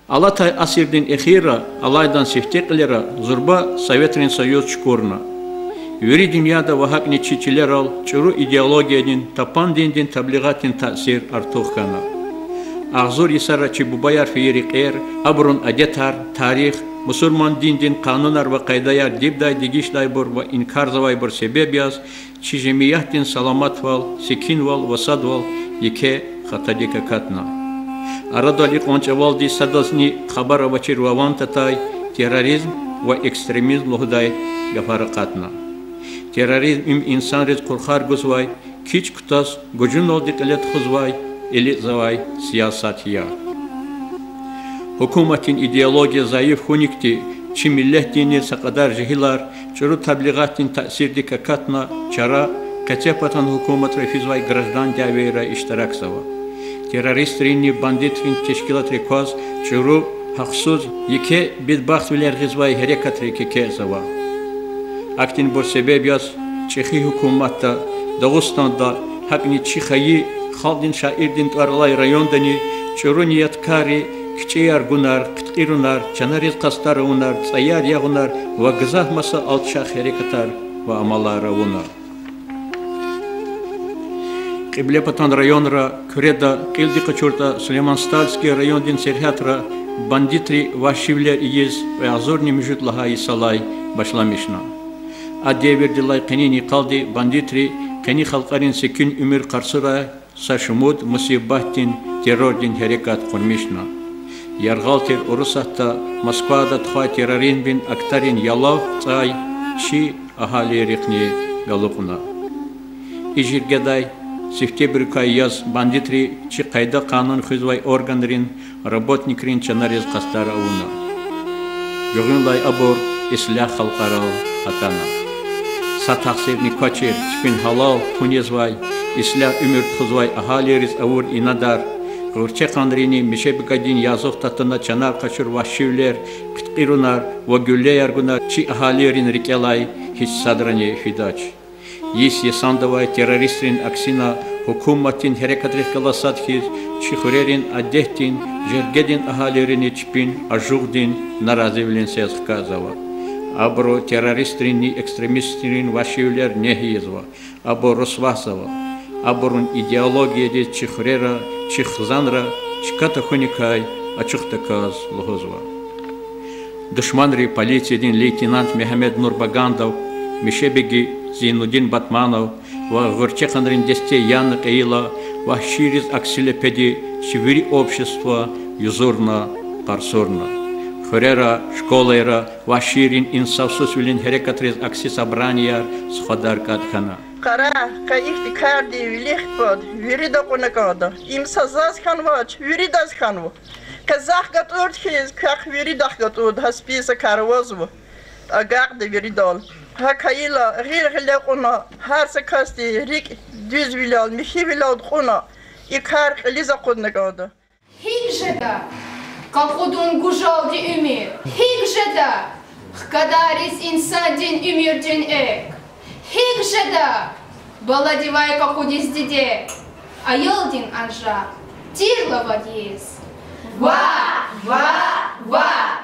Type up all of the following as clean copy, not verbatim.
Алатай асирдин эхира, алайдан сефтеклера, зурба Советрин Союз чкурна. Юри дünýäde wahakni çiçiler al, çuru ideologiýanyň tapan dindin tabligatin tasir artuğkana. Ağzur isara çibubayar fiyeriqer, abrun adetar, tarih, musulman dindin kanunar ve qaydayar dibday digişday bor ve inkar zavay bor sebep yaz, çijemiyatin salamat val, sekin val, vasad val, yeke xatadika katna. Aradalik onçaval di sadazni xabar avachir vavan tatay, terrorizm ve ekstremizm lohuday gafara katna. Terrorizm insan rez kurkhar guzvay, kiç kutas, gocun ol diklet khuzvay, eli zavay siyasatiya. Hukumatin ideologiya zayıf hunikti, çi millet dini sakadar jihilar, çuru tabligatin tasirdi kakatna, çara, kaçepatan hukumat refizvay grajdan davera iştirak sava. Teröristrini, banditrin, teşkilat rekaz, çuru haksuz, yeke bidbaxt biler gizvay harekat rekeke sava. Aktin bor sebep yaz, Çehi hukumatta, Dağıstan'da, hakni Çihayi, Khaldin şairdin tarlay rayondani, çuru niyatkari, Küçeyar gunar, kıtkirunar, Çanariz kastar unar, Sayar yağunar, ve gızah masa alçak harekatar ve amalara unar. Qiblepatan rayonra, Küreda, Qildi Qaçurta, Süleyman Stalski rayondin serhatra, banditri vahşivler iyiz ve azorni müjut lahayı salay başlamışna. Adye verdilay qenini qaldi banditri, qeni xalqarin sekin ümür qarsıra, saşumud musibatin, terrordin harekat qurmishna. Yargalter Urusat'ta, Moskva'da txay terrorin bin aktarin yalav tsay, çi ahali rikni galuqna. İjirgeday, Сентябрь яз бандитри чи qayda qanun xizvay organların работникрин çanariz qastara una. Göğünlay abor islah xalqaral atana. Sataxsevni koçer çpin halal punezvay islah ümür xizvay ahaliriz avur inadar. Qurçe qandrini mişebgadin yazıq tatına çanar qaçır vahşivler qitqirunar ve gülle yargunar çi ahalirin rikelay hiç sadrani fidaç. Yis yesandavay teröristrin aksina hukumatin harekatrik kalasathiz, çihurerin adehtin, jergedin ahalerini çpin, ajuğdin, narazivlensez kazava. Abro teröristrini, ekstremistrin vaşivler nehiyizva, abo rosvasava, aborun ideologiyede çihurera, çihzanra, çikata hunikay, açıktakaz lohozva. Düşmanri polisiyadan leytenant Mehmet Nurbagandov, Мишебеги Зейнудин Батманов, ва Горчехандрин Десте Яна Каила, ва Шириз Аксилепеди, Севери общества, Юзурна, Парсурна. Хорера, школера, ва Ширин инсавсусвилин Херекатрез Акси Собрания, Сходар Каткана. Кара, каихти карди, вилихпод, Вирида Кунакада, им сазаз ханвач, Виридаз ханву. Казах гатурд хиз, как Виридах гатурд, хасписа карвозву, агагда Виридол. Hakayla, rilgile ona, her sekasti, rik düz vilal, mihi vilal ona, ikar liza kodne gada. Higžeda, kakudun gujaldi ümir. Higžeda, kadaris insadin ümirdin ek. Higžeda, baladivay kakudis dide, ayıldin anja, tirlava diz. Va, va, va.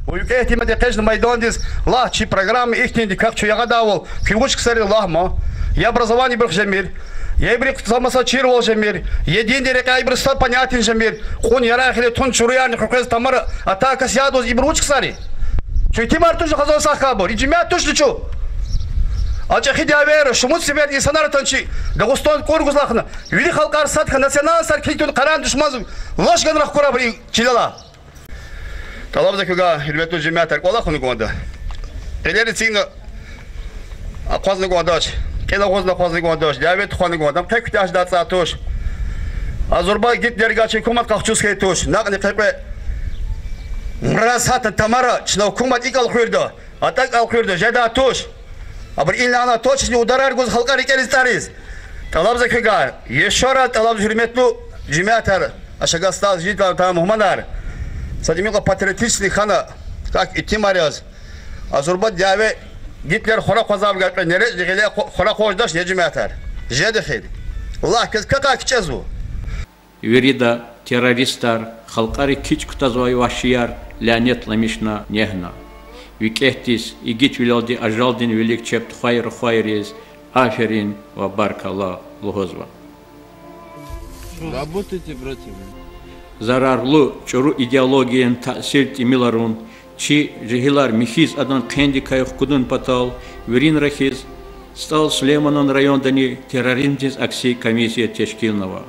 ويكيه ما دقيقش الميدان الله شي программы их не как что я гадал фигурочка сари лахма я образование был жемир я ibrik самосочировал жемир един дирека ibrik стал понятен жемир хон ярахили тон чурян хукез тамар атака сядоз ibruchka сари что ты мар тоже хазал сахабор иджимя тоже что а че хидявер шумут себе инсанар танчи дагустан коргузлахна вили халкар садха национал сар китун каран душмаз лошган рахкура бри чилала Талабза куга хирвету жемятар кола хуну гонда. Элери цигна аквазны гондаш. Кела гозна аквазны гондаш. Давет хуну гондам. Кекуташ датса тош. Азурбай гитлергачи кумат кахчус хетош. Нагни кепе мрасата тамара чна кумат икал хурда. Атак ал хурда жада тош. Абр илана тош не ударар гоз халкар икелистарис. Талабза куга ешора талабз хирмету жемятар. Ашагастал житал там мухманар. Садимилка патриотичный хана, как и Тимаряз. Азурбат дяве Гитлер хора хозав гатла нере дегеле хора хождаш не жемятар. Жедехед. Аллах как чезу. Верида террористар, халқари кич кутазвай вашияр, лянет ламишна нехна. Викехтис, игит вилалди ажалдин велик чеп тухайр-тухайрез, аферин ва баркалла лухозва. Работайте, братья. Зарарлу чуру идеологиян таъсир тимиларун, чи жихилар михиз адан қенди кайх кудун патал, верин рахиз, стал Сулейманон райондани терроризмдиз акси комиссия тешкилнава.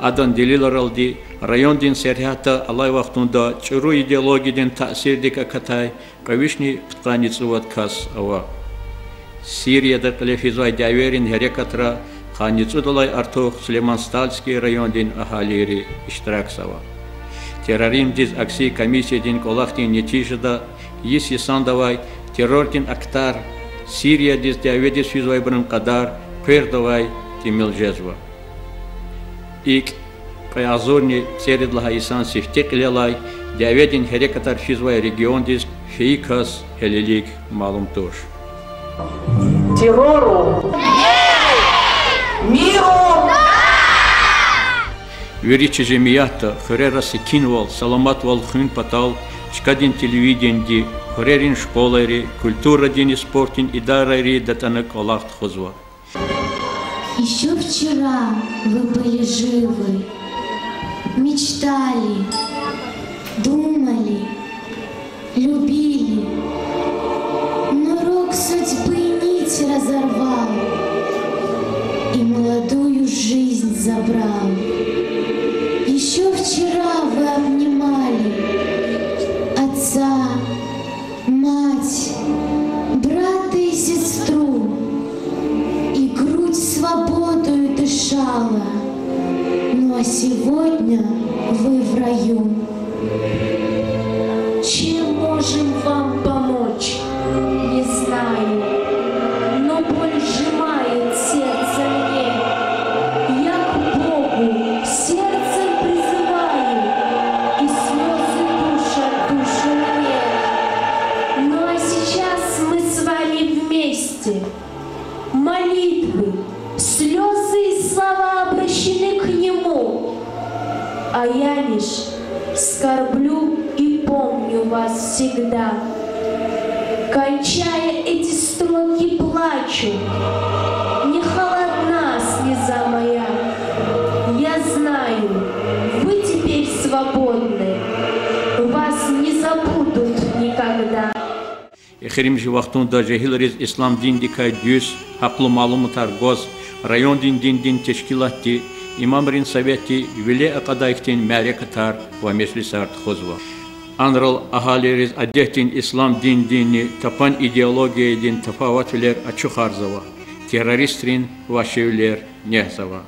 Адан делиларалди райондин серхата алай вақтунда чуру идеологиян таъсирдик акатай, кавишни птқаницуват кас ава. Сирияда қалефизвай дяверин херекатра, Ханицудалай артух Сулейман Стальский райондин ахалири иштирак сава. Терроризмдиз акси комиссиядин колахтин нетижада ис исандавай террордин актар Сириядиз дяведис физвай брын кадар пердавай тимилжезва. Ик каязурни церидлаха исан сихтек лелай дяведин херекатар физвай региондиз фейкас хелелик малум туш. Террору! Миру! Веричи жемията, хрера се кинвал, саламат вал хын патал, чкадин телевиденди, хрерин школари, культура дин и спортин и дарари датанак Аллах хозва. Еще вчера вы были живы, мечтали, думали, любили, но рок судьбы нить разорвал и молодую жизнь забрал. Еще вчера вы обнимали отца, мать, брата и сестру, и грудь свободою дышала. Ну а сегодня вы в раю. Чем можем вам помочь, не знаю, но боль сжимает сердце мне. Я к Богу сердцем призываю, и слезы душат душу мне. Ну а сейчас мы с вами вместе. Молитвы, слезы и слова обращены к Нему, а я лишь скорблю и помню вас всегда. Кончая эти строки, плачу, не холодна слеза моя. Я знаю, вы теперь свободны, вас не забудут никогда. Ехерим живахтунда жехилариз ислам дин дикай дюс, хаклу малумутар гоз, район дин тешкилатти, имамрин совети, виле акадайхтин мярекатар ва мешлисарт хозва. Анрал ахалириз адехтин ислам дини тапан идеология дин тафаватвилер ачухарзава, террористрин вашевлер нехзава.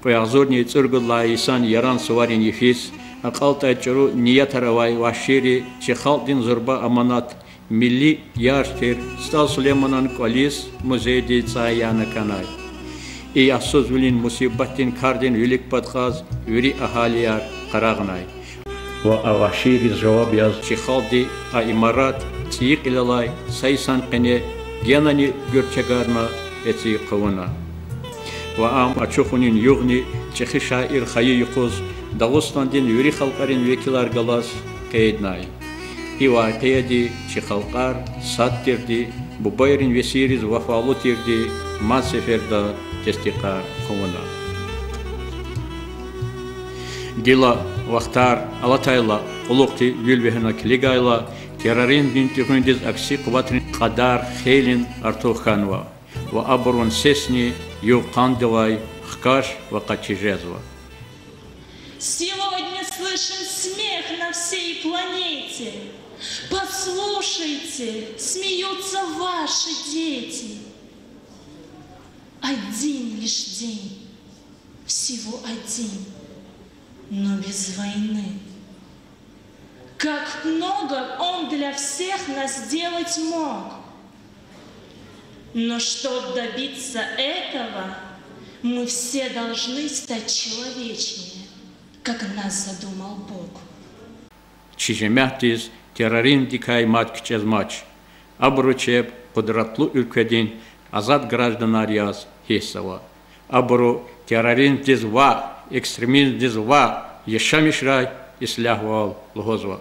Поязурни цургулла исан яран суварин ефис, акалта чуру ниятаравай вашири чехалдин зурба аманат милли яртир стал Сулейманан колис музейди цаяна канай. И асузвилин мусибаттин кардин велик падхаз вири ахалияр карагнай. Ва авашири жаваб яз чехалди а имарат тиик илалай сайсан кене генани гюрчагарна эти кавуна. Ва ам ачухунин югни чехи шаир хаyi юқуз Дағыстандин юри халқарин векилар галас кейднай. И вайқияди чи халқар сад терди, бубайрин весириз вафалу терди, мат сеферда тестиқар хумана. Дила вақтар алатайла, улуқти юлвехена килигайла, террорин динтихундиз акси куватрин қадар хейлин артуханва, ва абрун сесни юқандавай хкаш ва качижезва. Сегодня слышен смех на всей планете. Послушайте, смеются ваши дети. Один лишь день, всего один, но без войны. Как много он для всех нас сделать мог. Но чтобы добиться этого, мы все должны стать человечнее, как нас задумал Бог. Чижемяхтиз террорин дикай мат кчезмач. Абручеб кудратлу ülkedin azad гражданарияз хесава. Абру террорин диз ва экстремизм дизва, ешамишрай, ислях вал лгозва.